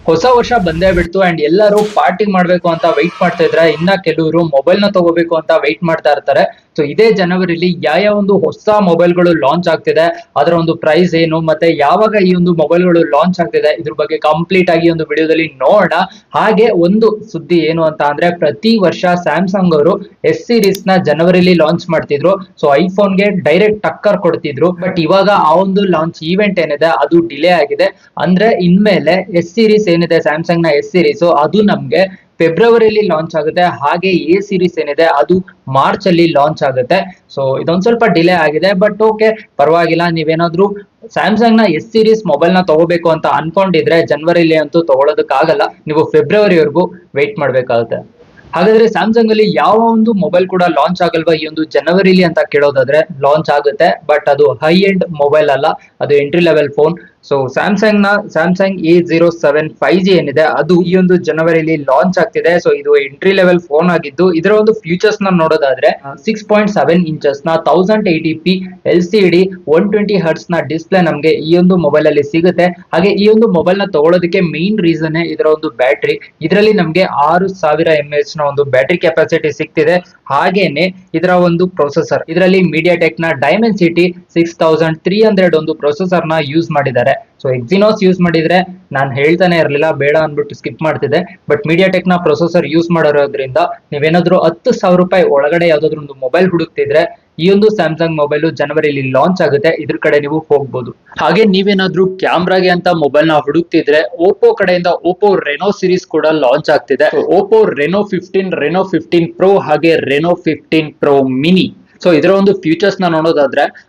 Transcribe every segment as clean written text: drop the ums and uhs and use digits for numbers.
ಹೊಸ ವರ್ಷ ಬಂದೇ ಬಿಡ್ತು ಅಂಡ್ ಎಲ್ಲರೂ ಪಾರ್ಟಿ ಮಾಡ್ಬೇಕು ಅಂತ ವೈಟ್ ಮಾಡ್ತಾ ಇದ್ರೆ, ಇನ್ನ ಕೆಲವರು ಮೊಬೈಲ್ ನ ತಗೋಬೇಕು ಅಂತ ವೈಟ್ ಮಾಡ್ತಾ ಇರ್ತಾರೆ. ಸೊ ಇದೇ ಜನವರಿಲಿ ಯಾವ ಒಂದು ಹೊಸ ಮೊಬೈಲ್ ಗಳು ಲಾಂಚ್ ಆಗ್ತಿದೆ, ಅದರ ಒಂದು ಪ್ರೈಸ್ ಏನು, ಮತ್ತೆ ಯಾವಾಗ ಈ ಒಂದು ಮೊಬೈಲ್ ಗಳು ಲಾಂಚ್ ಆಗ್ತಿದೆ, ಇದ್ರ ಬಗ್ಗೆ ಕಂಪ್ಲೀಟ್ ಆಗಿ ಒಂದು ವಿಡಿಯೋದಲ್ಲಿ ನೋಡೋಣ. ಹಾಗೆ ಒಂದು ಸುದ್ದಿ ಏನು ಅಂತ ಅಂದ್ರೆ, ಪ್ರತಿ ವರ್ಷ ಸ್ಯಾಮ್ಸಂಗ್ ಅವರು ಎಸ್ ಸೀರೀಸ್ ನ ಜನವರಿಲಿ ಲಾಂಚ್ ಮಾಡ್ತಿದ್ರು. ಸೊ ಐಫೋನ್ ಗೆ ಡೈರೆಕ್ಟ್ ಟಕ್ಕರ್ ಕೊಡ್ತಿದ್ರು. ಬಟ್ ಇವಾಗ ಆ ಒಂದು ಲಾಂಚ್ ಈವೆಂಟ್ ಏನಿದೆ ಅದು ಡಿಲೇ ಆಗಿದೆ. ಅಂದ್ರೆ ಇನ್ಮೇಲೆ ಎಸ್ ಸೀರೀಸ್ ಏನಿದೆ, ಸ್ಯಾಮ್ಸಂಗ್ ನ ಎಸ್ ಸೀರೀಸ್ ಅದು ನಮ್ಗೆ ಫೆಬ್ರವರಿಲಿ ಲಾಂಚ್ ಆಗುತ್ತೆ. ಹಾಗೆ ಎ ಸೀರೀಸ್ ಏನಿದೆ ಅದು ಮಾರ್ಚ್ ಅಲ್ಲಿ ಲಾಂಚ್ ಆಗುತ್ತೆ. ಸೊ ಇದೊಂದ್ ಸ್ವಲ್ಪ ಡಿಲೇ ಆಗಿದೆ, ಬಟ್ ಓಕೆ, ಪರವಾಗಿಲ್ಲ. ನೀವೇನಾದ್ರೂ ಸ್ಯಾಮ್ಸಂಗ್ ನ ಎಸ್ ಸೀರೀಸ್ ಮೊಬೈಲ್ ನ ತಗೋಬೇಕು ಅಂತ ಅನ್ಕೊಂಡಿದ್ರೆ ಜನವರಿಲಿ ಅಂತೂ ತಗೊಳೋದಕ್ಕಾಗಲ್ಲ, ನೀವು ಫೆಬ್ರವರಿವರೆಗೂ ವೆಯ್ಟ್ ಮಾಡ್ಬೇಕಾಗುತ್ತೆ. ಹಾಗಾದ್ರೆ ಸ್ಯಾಮ್ಸಂಗ್ ಅಲ್ಲಿ ಯಾವ ಒಂದು ಮೊಬೈಲ್ ಕೂಡ ಲಾಂಚ್ ಆಗಲ್ವಾ ಈ ಒಂದು ಜನವರಿಲಿ ಅಂತ ಕೇಳೋದಾದ್ರೆ, ಲಾಂಚ್ ಆಗುತ್ತೆ. ಬಟ್ ಅದು ಹೈ ಎಂಡ್ ಮೊಬೈಲ್ ಅಲ್ಲ, ಅದು entry level phone. So Samsung A07 5G ಏನಿದೆ ಅದು ಈ ಒಂದು ಜನವರಿಲಿ ಲಾಂಚ್ ಆಗ್ತಿದೆ. ಸೊ ಇದು ಎಂಟ್ರಿ ಲೆವೆಲ್ ಫೋನ್ ಆಗಿದ್ದು, ಇದರ ಒಂದು ಫ್ಯೂಚರ್ಸ್ ನ ನೋಡೋದಾದ್ರೆ 6.7 ಇಂಚಸ್ ನ 1080p LCD 120 ಹರ್ಟ್ಸ್ ನ ಡಿಸ್ಪ್ಲೇ ನಮ್ಗೆ ಈ ಒಂದು ಮೊಬೈಲ್ ಅಲ್ಲಿ ಸಿಗುತ್ತೆ. ಹಾಗೆ ಈ ಒಂದು ಮೊಬೈಲ್ ನ ತಗೊಳ್ಳೋದಕ್ಕೆ ಮೇನ್ ರೀಸನ್ ಇದರ ಒಂದು ಬ್ಯಾಟ್ರಿ. ಇದರಲ್ಲಿ ನಮ್ಗೆ 6000 mAh ನ ಒಂದು ಬ್ಯಾಟ್ರಿ ಕೆಪಾಸಿಟಿ ಸಿಗ್ತಿದೆ. ಹಾಗೇನೆ ಇದರ ಒಂದು ಪ್ರೊಸೆಸರ್, ಇದರಲ್ಲಿ ಮೀಡಿಯಾಟೆಕ್ ನ ಡೈಮೆನ್ಸಿಟಿ 6300 ಒಂದು ಪ್ರೊಸೆಸರ್ ನ ಯೂಸ್ ಮಾಡಿದ್ದಾರೆ. ಸೊ ಎಕ್ಸಿನೋಸ್ ಯೂಸ್ ಮಾಡಿದ್ರೆ ನಾನು ಹೇಳ್ತಾನೆ ಇರಲಿಲ್ಲ, ಬೇಡ ಅನ್ಬಿಟ್ಟು ಸ್ಕಿಪ್ ಮಾಡ್ತಿದ್ದೆ. ಬಟ್ ಮೀಡಿಯಾಟೆಕ್ ನ ಪ್ರೊಸೆಸರ್ ಯೂಸ್ ಮಾಡಿರೋದ್ರಿಂದ ನೀವೇನಾದ್ರೂ 10,000 ರೂಪಾಯಿ ಒಳಗಡೆ ಯಾವ್ದಾದ್ರು ಒಂದು ಮೊಬೈಲ್ ಹುಡುಕ್ತಿದ್ರೆ, ಈ ಒಂದು ಸ್ಯಾಮ್ಸಂಗ್ ಮೊಬೈಲ್ ಜನವರಿಲಿ ಲಾಂಚ್ ಆಗುತ್ತೆ, ಇದ್ರ ಕಡೆ ನೀವು ಹೋಗ್ಬೋದು. ಹಾಗೆ ನೀವೇನಾದ್ರೂ ಕ್ಯಾಮ್ರಾಗೆ ಅಂತ ಮೊಬೈಲ್ ನ ಹುಡುಕ್ತಿದ್ರೆ, ಓಪೋ ಕಡೆಯಿಂದ ಓಪೋ ರೆನೋ ಸೀರೀಸ್ ಕೂಡ ಲಾಂಚ್ ಆಗ್ತಿದೆ. ಓಪೋ ರೆನೋ 15, ರೆನೋ 15 ಪ್ರೋ ಹಾಗೆ ರೆನೋ 15 ಪ್ರೋ ಮಿನಿ. ಸೊ ಇದರ ಒಂದು ಫ್ಯೂಚರ್ಸ್ ನ ನೋಡೋದಾದ್ರೆ,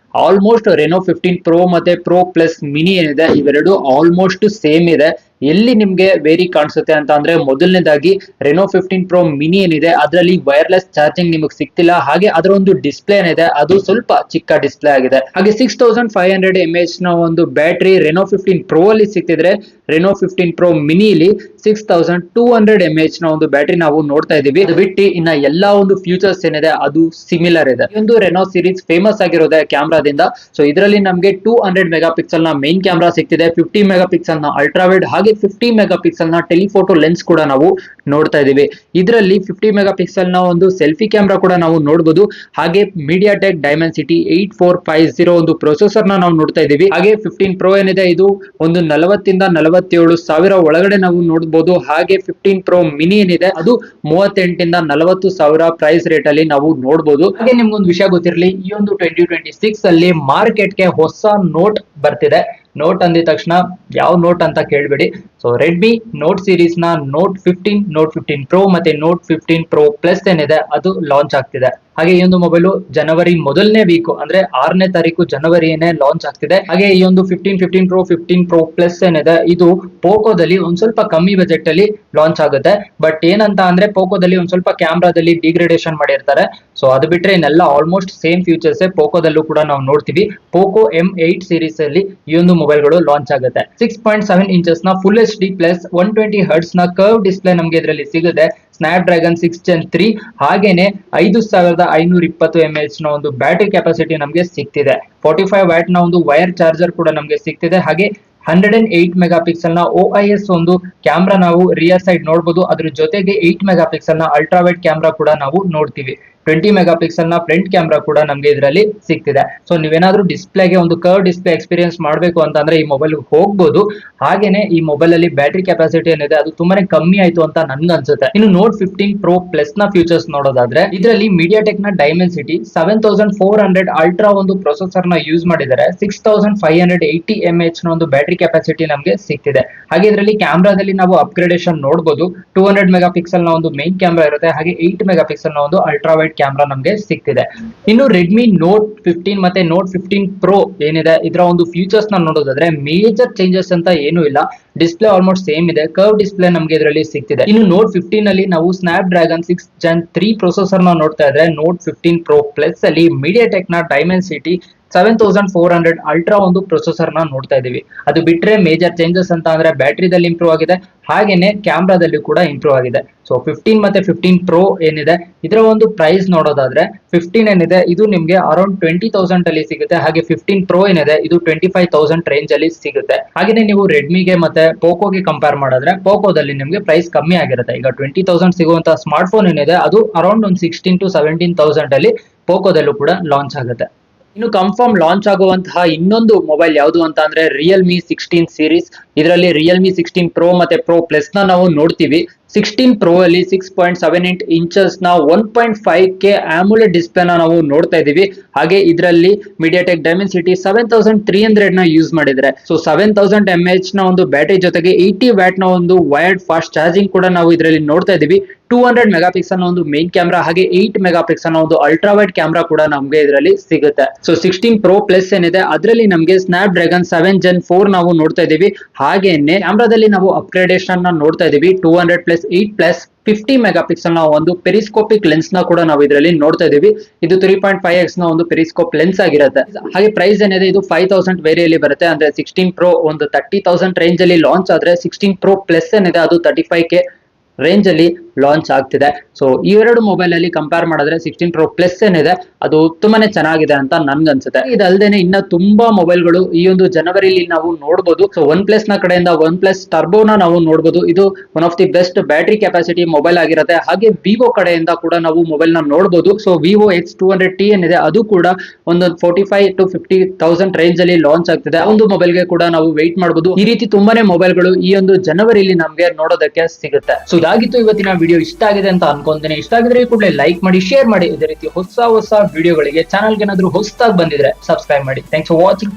ಆಲ್ಮೋಸ್ಟ್ ರೆನೋ 15 ಪ್ರೋ ಮತ್ತೆ ಪ್ರೋ ಪ್ಲಸ್ ಮಿನಿ ಏನಿದೆ ಇವೆರಡು ಆಲ್ಮೋಸ್ಟ್ ಸೇಮ್ ಇದೆ. ಎಲ್ಲಿ ನಿಮ್ಗೆ ವೇರಿ ಕಾಣಿಸುತ್ತೆ ಅಂತ ಅಂದ್ರೆ, ಮೊದಲನೇದಾಗಿ ರೆನೋ 15 ಪ್ರೋ ಮಿನಿ ಏನಿದೆ ಅದರಲ್ಲಿ ವೈರ್ಲೆಸ್ ಚಾರ್ಜಿಂಗ್ ನಿಮಗೆ ಸಿಗ್ತಿಲ್ಲ. ಹಾಗೆ ಅದರ ಒಂದು ಡಿಸ್ಪ್ಲೇ ಏನಿದೆ ಅದು ಸ್ವಲ್ಪ ಚಿಕ್ಕ ಡಿಸ್ಪ್ಲೇ ಆಗಿದೆ. ಹಾಗೆ 6500 mAh ನ ಒಂದು ಬ್ಯಾಟ್ರಿ ರೆನೋ 15 ಪ್ರೋ ಅಲ್ಲಿ ಸಿಗ್ತಿದ್ರೆ, ರೆನೋ 15 ಪ್ರೋ ಮಿನಿಲಿ 6200 mAh ನ ಒಂದು ಬ್ಯಾಟ್ರಿ ನಾವು ನೋಡ್ತಾ ಇದೀವಿ. ಅದು ಬಿಟ್ಟು ಇನ್ನ ಎಲ್ಲಾ ಒಂದು ಫ್ಯೂಚರ್ಸ್ ಏನಿದೆ ಅದು ಸಿಮಿಲರ್ ಇದೆ. ಈ ಒಂದು ರೆನೋ ಸೀರೀಸ್ ಫೇಮಸ್ ಆಗಿರೋದೇ ಕ್ಯಾಮ್ರಾದಿಂದ. ಸೊ ಇದರಲ್ಲಿ ನಮ್ಗೆ 200 ಮೆಗಾ ಪಿಕ್ಸೆಲ್ ನ ಮೇನ್ ಕ್ಯಾಮ್ರಾ ಸಿಗ್ತಿದೆ, 50 ಮೆಗಾ ಪಿಕ್ಸೆಲ್ ನ ಅಲ್ಟ್ರಾವೈಡ್ ಹಾಗೆ 50 ಮೆಗಾ ಪಿಕ್ಸೆಲ್ ನ ಟೆಲಿಫೋಟೋ ಲೆನ್ಸ್ ಕೂಡ ನಾವು ನೋಡ್ತಾ ಇದೀವಿ. ಇದರಲ್ಲಿ 50 ಮೆಗಾ ಪಿಕ್ಸೆಲ್ ನ ಒಂದು ಸೆಲ್ಫಿ ಕ್ಯಾಮ್ರಾ ಕೂಡ ನಾವು ನೋಡಬಹುದು. ಹಾಗೆ ಮೀಡಿಯಾಟೆಕ್ ಡೈಮೆನ್ಸಿಟಿ 8450 ಒಂದು ಪ್ರೊಸೆಸರ್ ನ ನಾವು ನೋಡ್ತಾ ಇದೀವಿ. ಹಾಗೆ 15 ಪ್ರೋ ಏನಿದೆ ಇದು ಒಂದು 40 ಇಂದ 47 ಸಾವಿರ ಒಳಗಡೆ ನಾವು ನೋಡಬಹುದು. ಹಾಗೆ 15 ಪ್ರೋ ಮಿನಿ ಏನಿದೆ ಅದು 38 ಇಂದ 40 ಸಾವಿರ ಪ್ರೈಸ್ ರೇಟ್ ಅಲ್ಲಿ ನಾವು ನೋಡಬಹುದು. ಹಾಗೆ ನಿಮ್ಗೊಂದು ವಿಷಯ ಗೊತ್ತಿರಲಿ, ಈ ಒಂದು 2026 ಅಲ್ಲಿ ಮಾರ್ಕೆಟ್ ಗೆ ಹೊಸ ನೋಟ್ ಬರ್ತಿದೆ. ನೋಟ್ ಅಂದಿದ ತಕ್ಷಣ ಯಾವ ನೋಟ್ ಅಂತ ಕೇಳ್ಬೇಡಿ. ಸೊ ರೆಡ್ಮಿ ನೋಟ್ ಸೀರೀಸ್ ನ ನೋಟ್ 15, ನೋಟ್ 15 ಪ್ರೋ ಮತ್ತೆ ನೋಟ್ 15 ಪ್ರೋ ಪ್ಲಸ್ ಏನಿದೆ ಅದು ಲಾಂಚ್ ಆಗ್ತಿದೆ. ಹಾಗೆ ಈ ಒಂದು ಮೊಬೈಲ್ ಜನವರಿ ಮೊದಲನೇ ವೀಕ್ ಅಂದ್ರೆ 6ನೇ ತಾರೀಕು ಜನವರಿಯೇ ಲಾಂಚ್ ಆಗ್ತಿದೆ. ಹಾಗೆ ಈ ಒಂದು 15 ಪ್ರೋ 15 ಪ್ರೋ ಪ್ಲಸ್ ಏನಿದೆ ಇದು ಪೋಕೋದಲ್ಲಿ ಒಂದ್ ಸ್ವಲ್ಪ ಕಮ್ಮಿ ಬಜೆಟ್ ಅಲ್ಲಿ ಲಾಂಚ್ ಆಗುತ್ತೆ. ಬಟ್ ಏನಂತ ಅಂದ್ರೆ, ಪೋಕೋದಲ್ಲಿ ಒಂದ್ ಸ್ವಲ್ಪ ಕ್ಯಾಮ್ರಾದಲ್ಲಿ ಡಿಗ್ರೇಡೇಷನ್ ಮಾಡಿರ್ತಾರೆ. ಸೊ ಅದು ಬಿಟ್ರೆ ಇನ್ನೆಲ್ಲ ಆಲ್ಮೋಸ್ಟ್ ಸೇಮ್ ಫ್ಯೂಚರ್ಸ್ ಪೋಕೋದಲ್ಲೂ ಕೂಡ ನಾವು ನೋಡ್ತೀವಿ. ಪೋಕೋ M8 ಸೀರೀಸ್ ಅಲ್ಲಿ ಈ ಒಂದು ಮೊಬೈಲ್ ಗಳು ಲಾಂಚ್ ಆಗುತ್ತೆ. 6.7 ಇಂಚಸ್ ನ ಫುಲ್ HD ಪ್ಲಸ್ 120 ಹರ್ಟ್ಸ್ ನ ಕರ್ವ್ ಡಿಸ್ಪ್ಲೇ ನಮ್ಗೆ ಇದರಲ್ಲಿ ಸಿಗುತ್ತೆ. ಸ್ನ್ಯಾಪ್ ಡ್ರ್ಯಾಗನ್ 6 Gen 3 ಹಾಗೇನೆ 5520 mAh ನ ಒಂದು ಬ್ಯಾಟರಿ ಕೆಪಾಸಿಟಿ ನಮಗೆ ಸಿಗ್ತಿದೆ. 45 ವ್ಯಾಟ್ ನ ಒಂದು ವೈರ್ ಚಾರ್ಜರ್ ಕೂಡ ನಮಗೆ ಸಿಗ್ತಿದೆ. ಹಾಗೆ 108 ಮೆಗಾ ಪಿಕ್ಸೆಲ್ ನ OIS ಒಂದು ಕ್ಯಾಮ್ರಾ ನಾವು ರಿಯರ್ ಸೈಡ್ ನೋಡಬಹುದು. ಅದ್ರ ಜೊತೆಗೆ 8 ಮೆಗಾ ಪಿಕ್ಸೆಲ್ ನ ಅಲ್ಟ್ರಾವೈಡ್ ಕ್ಯಾಮ್ರಾ ಕೂಡ ನಾವು ನೋಡ್ತೀವಿ. 20 ಮೆಗಾ ಪಿಕ್ಸೆಲ್ ನ ಫ್ರಂಟ್ ಕ್ಯಾಮ್ರಾ ಕೂಡ ನಮಗೆ ಇದರಲ್ಲಿ ಸಿಗ್ತಿದೆ. ಸೊ ನೀವೇನಾದ್ರೂ ಡಿಸ್ಪ್ಲೇಗೆ ಒಂದು ಕರ್ವ್ ಡಿಸ್ಪ್ಲೇ ಎಕ್ಸ್ಪೀರಿಯನ್ಸ್ ಮಾಡಬೇಕು ಅಂತಂದ್ರೆ ಈ ಮೊಬೈಲ್ ಹೋಗ್ಬೋದು. ಹಾಗೇನೆ ಈ ಮೊಬೈಲ್ ಅಲ್ಲಿ ಬ್ಯಾಟರಿ ಕೆಪಾಸಿಟಿ ಏನಿದೆ ಅದು ತುಂಬಾನೇ ಕಮ್ಮಿ ಆಯ್ತು ಅಂತ ನನ್ಗೆ ಅನ್ಸುತ್ತೆ. ಇನ್ನು ನೋಟ್ 15 ಪ್ರೋ ಪ್ಲಸ್ ನ ಫ್ಯೂಚರ್ಸ್ ನೋಡೋದಾದ್ರೆ, ಇದರಲ್ಲಿ ಮೀಡಿಯಾಟೆಕ್ ನ ಡೈಮೆನ್ಸಿಟಿ 7400 ಅಲ್ಟ್ರಾ ಒಂದು ಪ್ರೊಸೆಸರ್ ನ ಯೂಸ್ ಮಾಡಿದ್ದಾರೆ. 6580 mAh ನ ಒಂದು ಬ್ಯಾಟರಿ ಕೆಪಾಸಿಟಿ ನಮಗೆ ಸಿಗ್ತಿದೆ. ಹಾಗೆ ಇದರಲ್ಲಿ ಕ್ಯಾಮ್ರಾದಲ್ಲಿ ನಾವು ಅಪ್ಗ್ರೇಡೇಷನ್ ನೋಡಬಹುದು. 200 ಮೆಗಾ ಪಿಕ್ಸೆಲ್ ನ ಒಂದು ಮೇನ್ ಕ್ಯಾಮ್ರಾ ಇರುತ್ತೆ. ಹಾಗೆ 8 ಮೆಗಾ ಪಿಕ್ಸೆಲ್ ನ ಒಂದು ಅಲ್ಟ್ರಾವೈಡ್ ಕ್ಯಾಮ್ರಾ ನಮಗೆ ಸಿಗ್ತಿದೆ. ಇನ್ನು ರೆಡ್ಮಿ ನೋಟ್ 15 ಮತ್ತೆ ನೋಟ್ 15 ಪ್ರೋ ಏನಿದೆ ಇದರ ಒಂದು ಫ್ಯೂಚರ್ಸ್ ನ ನೋಡೋದಾದ್ರೆ, ಮೇಜರ್ ಚೇಂಜಸ್ ಅಂತ ಏನೂ ಇಲ್ಲ. ಡಿಸ್ಪ್ಲೇ ಆಲ್ಮೋಸ್ಟ್ ಸೇಮ್ ಇದೆ. ಕರ್ವ್ ಡಿಸ್ಪ್ಲೇ ನಮಗೆ ಇದರಲ್ಲಿ ಸಿಗ್ತಿದೆ. ಇನ್ನು ನೋಟ್ 15 ಅಲ್ಲಿ ನಾವು ಸ್ನ್ಯಾಪ್ ಡ್ರ್ಯಾಗನ್ 6 Gen 3 ಪ್ರೊಸೆಸರ್ ನ ನೋಡ್ತಾ ಇದ್ರೆ, ನೋಟ್ 15 ಪ್ರೋ ಪ್ಲಸ್ ಅಲ್ಲಿ ಮೀಡಿಯಾಟೆಕ್ ನ ಡೈಮೆನ್ಸಿಟಿ 7400 ಅಲ್ಟ್ರಾ ಒಂದು ಪ್ರೊಸೆಸರ್ ನ ನೋಡ್ತಾ ಇದೀವಿ. ಅದು ಬಿಟ್ರೆ ಮೇಜರ್ ಚೇಂಜಸ್ ಅಂತ ಅಂದ್ರೆ ಬ್ಯಾಟರಿದಲ್ಲಿ ಇಂಪ್ರೂವ್ ಆಗಿದೆ, ಹಾಗೇನೆ ಕ್ಯಾಮ್ರಾದಲ್ಲಿ ಕೂಡ ಇಂಪ್ರೂವ್ ಆಗಿದೆ. ಸೊ 15 ಮತ್ತೆ 15 ಪ್ರೋ ಏನಿದೆ ಇದರ ಒಂದು ಪ್ರೈಸ್ ನೋಡೋದಾದ್ರೆ 15 ಏನಿದೆ ಇದು ನಿಮ್ಗೆ ಅರೌಂಡ್ 20,000 ಅಲ್ಲಿ ಸಿಗುತ್ತೆ. ಹಾಗೆ 15 ಪ್ರೋ ಏನಿದೆ ಇದು 25,000 ರೇಂಜ್ ಅಲ್ಲಿ ಸಿಗುತ್ತೆ. ಹಾಗೆ ನೀವು ರೆಡ್ಮಿಗೆ ಮತ್ತೆ ಪೋಕೋಗೆ ಕಂಪೇರ್ ಮಾಡಿದ್ರೆ ಪೋಕೋದಲ್ಲಿ ನಿಮ್ಗೆ ಪ್ರೈಸ್ ಕಮ್ಮಿ ಆಗಿರುತ್ತೆ. ಈಗ 20,000 ಸಿಗುವಂತ ಸ್ಮಾರ್ಟ್ ಫೋನ್ ಏನಿದೆ ಅದು ಅರೌಂಡ್ ಒಂದು 16 to 17,000 ಅಲ್ಲಿ ಪೋಕೋದಲ್ಲೂ ಕೂಡ ಲಾಂಚ್ ಆಗುತ್ತೆ. ಇನ್ನು ಕನ್ಫರ್ಮ್ ಲಾಂಚ್ ಆಗುವಂತಹ ಇನ್ನೊಂದು ಮೊಬೈಲ್ ಯಾವುದು ಅಂತ ಅಂದ್ರೆ ರಿಯಲ್ಮಿ 16 ಸೀರೀಸ್. ಇದರಲ್ಲಿ ರಿಯಲ್ಮಿ 16 ಪ್ರೋ ಮತ್ತೆ ಪ್ರೋ ಪ್ಲಸ್ ನ ನಾವು ನೋಡ್ತೀವಿ. 16 ಪ್ರೋ ಅಲ್ಲಿ 6.78 ಇಂಚಸ್ ನ 1.5K ಆಮುಲೆಟ್ ಡಿಸ್ಪ್ಲೇ ನ ನಾವು ನೋಡ್ತಾ ಇದೀವಿ. ಹಾಗೆ ಇದರಲ್ಲಿ ಮೀಡಿಯಾಟೆಕ್ ಡೈಮೆನ್ಸಿಟಿ 7300 ನ ಯೂಸ್ ಮಾಡಿದ್ರೆ. ಸೊ 7000 mAh ನ ಒಂದು ಬ್ಯಾಟರಿ ಜೊತೆಗೆ 80 ವ್ಯಾಟ್ ನ ಒಂದು ವೈರ್ಡ್ ಫಾಸ್ಟ್ ಚಾರ್ಜಿಂಗ್ ಕೂಡ ನಾವು ಇದರಲ್ಲಿ ನೋಡ್ತಾ ಇದೀವಿ. 200 ಮೆಗಾ ಪಿಕ್ಸೆಲ್ ನ ಒಂದು ಮೇನ್ ಕ್ಯಾಮ್ರಾ ಹಾಗೆ 8 ಮೆಗಾ ಪಿಕ್ಸೆಲ್ ನ ಒಂದು ಅಲ್ಟ್ರಾ ವೈಡ್ ಕ್ಯಾಮ್ರಾ ಕೂಡ ನಮಗೆ ಇದರಲ್ಲಿ ಸಿಗುತ್ತೆ. ಸೊ 16 ಪ್ರೋ ಪ್ಲಸ್ ಏನಿದೆ ಅದರಲ್ಲಿ ನಮಗೆ ಸ್ನ್ಯಾಪ್ ಡ್ರ್ಯಾಗನ್ 7 Gen 4 ನಾವು ನೋಡ್ತಾ ಇದೀವಿ. ಹಾಗೇನೆ ಕ್ಯಾಮ್ರಾದಲ್ಲಿ ನಾವು ಅಪ್ಗ್ರೇಡೇಷನ್ ನ ನೋಡ್ತಾ ಇದೀವಿ. 200+8+50 ಮೆಗಾ ಪಿಕ್ಸೆಲ್ ನ ಒಂದು ಪೆರಿಸ್ಕೋಪಿಕ್ ಲೆನ್ಸ್ ನ ಕೂಡ ನಾವು ಇದರಲ್ಲಿ ನೋಡ್ತಾ ಇದೀವಿ. ಇದು 3.5x ನ ಒಂದು ಪೆರಿಸ್ಕೋಪ್ ಲೆನ್ಸ್ ಆಗಿರುತ್ತೆ. ಹಾಗೆ ಪ್ರೈಸ್ ಏನಿದೆ ಇದು 5,000 ವೇರಿಯಲ್ಲಿ ಬರುತ್ತೆ. ಅಂದ್ರೆ 16 ಪ್ರೋ ಒಂದು 30,000 ರೇಂಜ್ ಅಲ್ಲಿ ಲಾಂಚ್ ಆದ್ರೆ 16 ಪ್ರೋ ಪ್ಲಸ್ ಏನಿದೆ ಅದು 35K ರೇಂಜ್ ಅಲ್ಲಿ ಲಾಂಚ್ ಆಗ್ತಿದೆ. ಸೊ ಈ ಎರಡು ಮೊಬೈಲ್ ಅಲ್ಲಿ ಕಂಪೇರ್ ಮಾಡಿದ್ರೆ 16 ಪ್ರೋ ಪ್ಲಸ್ ಏನಿದೆ ಅದು ತುಂಬಾನೇ ಚೆನ್ನಾಗಿದೆ ಅಂತ ನನ್ಗನ್ಸುತ್ತೆ. ಇದಲ್ದೇನೆ ಇನ್ನ ತುಂಬಾ ಮೊಬೈಲ್ಗಳು ಈ ಒಂದು ಜನವರಿಲಿ ನಾವು ನೋಡಬಹುದು. ಸೊ ಒನ್ ಪ್ಲಸ್ ನ ಕಡೆಯಿಂದ ಒನ್ ಪ್ಲಸ್ ಟರ್ಬೋನ ನಾವು ನೋಡಬಹುದು. ಇದು one of the best battery capacity mobile ಆಗಿರುತ್ತೆ. ಹಾಗೆ ವಿವೋ ಕಡೆಯಿಂದ ಕೂಡ ನಾವು ಮೊಬೈಲ್ ನ ನೋಡಬಹುದು. ಸೊ ವಿವೋ X200T ಏನಿದೆ ಅದು ಕೂಡ ಒಂದು 45 to 50,000 ರೇಂಜ್ ಅಲ್ಲಿ ಲಾಂಚ್ ಆಗ್ತಿದೆ. ಒಂದು ಮೊಬೈಲ್ ಗೆ ಕೂಡ ನಾವು ವೆಯ್ಟ್ ಮಾಡಬಹುದು. ಈ ರೀತಿ ತುಂಬಾನೇ ಮೊಬೈಲ್ಗಳು ಈ ಒಂದು ಜನವರಿಲಿ ನಮ್ಗೆ ನೋಡೋದಕ್ಕೆ ಸಿಗುತ್ತೆ. ಸೊ ಇದಾಗಿತ್ತು ಇವತ್ತಿನ ವಿಡಿಯೋ. ಇಷ್ಟ ಆಗಿದೆ ಅಂತ ಅನ್ಕೊಂತೀನಿ. ಇಷ್ಟ ಆಗಿದ್ರೆ ಕೂಡಲೇ ಲೈಕ್ ಮಾಡಿ, ಶೇರ್ ಮಾಡಿ. ಇದೇ ರೀತಿ ಹೊಸ ವಿಡಿಯೋಗಳಿಗೆ ಚಾನಲ್ಗೆ ಏನಾದ್ರು ಹೊಸದಾಗಿ ಬಂದಿದ್ರೆ ಸಬ್ಸ್ಕ್ರೈಬ್ ಮಾಡಿ. Thanks for watching.